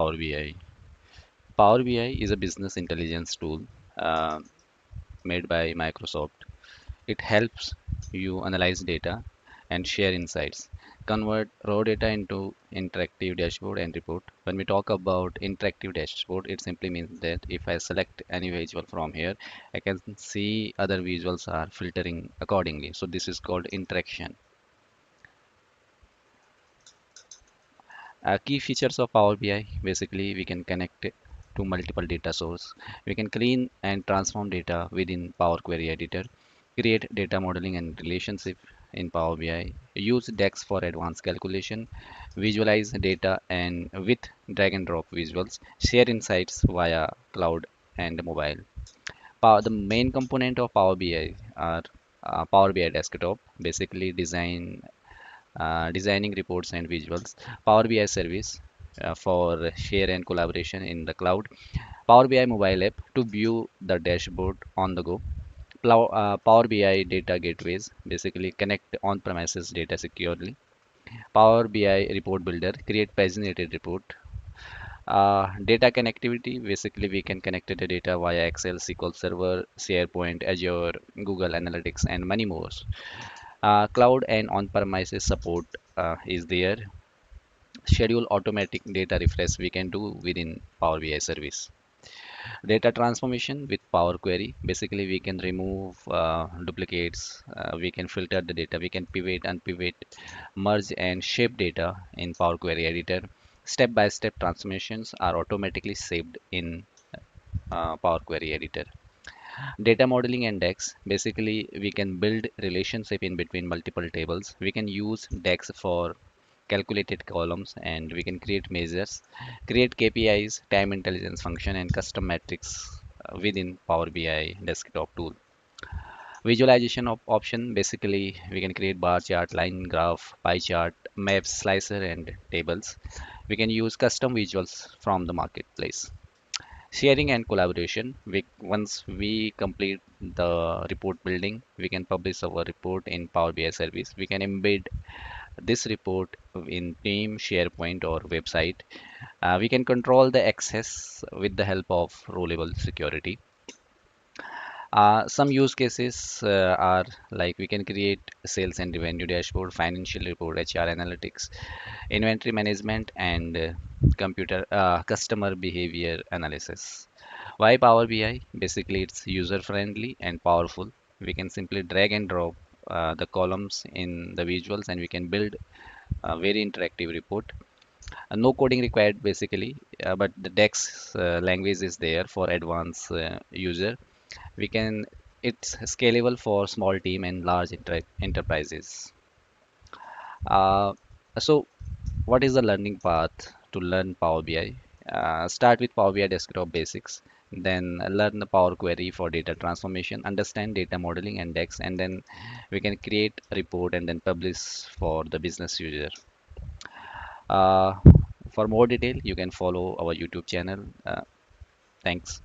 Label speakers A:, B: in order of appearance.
A: Power BI. Power BI is a business intelligence tool uh, made by Microsoft. It helps you analyze data and share insights, convert raw data into interactive dashboard and report. When we talk about interactive dashboard, it simply means that if I select any visual from here, I can see other visuals are filtering accordingly. So this is called interaction. Key features of Power BI, basically we can connect it to multiple data source. We can clean and transform data within Power Query Editor, create data modeling and relationship in Power BI, use DEX for advanced calculation, visualize data and with drag and drop visuals, share insights via cloud and mobile. The main component of Power BI are Power BI Desktop, basically designing reports and visuals, Power BI service for share and collaboration in the cloud, Power BI mobile app to view the dashboard on the go, Power BI data gateways, basically connect on-premises data securely, Power BI report builder, create paginated report, data connectivity, basically we can connect the data via Excel, SQL Server, SharePoint, Azure, Google Analytics, and many more. Cloud and on-premises support is there. Schedule automatic data refresh we can do within Power BI service. Data transformation with Power Query. Basically, we can remove duplicates. We can filter the data. We can pivot, unpivot, merge, and shape data in Power Query Editor. Step-by-step transformations are automatically saved in Power Query Editor. Data modeling and DEX. Basically, we can build relationship in between multiple tables. We can use DEX for calculated columns and we can create measures, create KPIs, time intelligence function and custom metrics within Power BI desktop tool. Visualization of option, basically we can create bar chart, line graph, pie chart, maps, slicer and tables. We can use custom visuals from the marketplace. Sharing and collaboration. Once we complete the report building, we can publish our report in Power BI service. We can embed this report in Team, SharePoint, or website. We can control the access with the help of rollable security. Some use cases are like we can create sales and revenue dashboard, financial report, HR analytics, inventory management, and computer customer behavior analysis. Why Power BI? Basically, it's user friendly and powerful. We can simply drag and drop the columns in the visuals, and we can build a very interactive report. No coding required basically, but the DEX language is there for advanced user. We can It's scalable for small team and large enterprises. Uh, so what is the learning path to learn Power BI? Start with Power BI desktop basics, then learn the Power Query for data transformation, understand data modeling and DEX, and then we can create a report and then publish for the business user. Uh, for more detail, you can follow our YouTube channel. Thanks.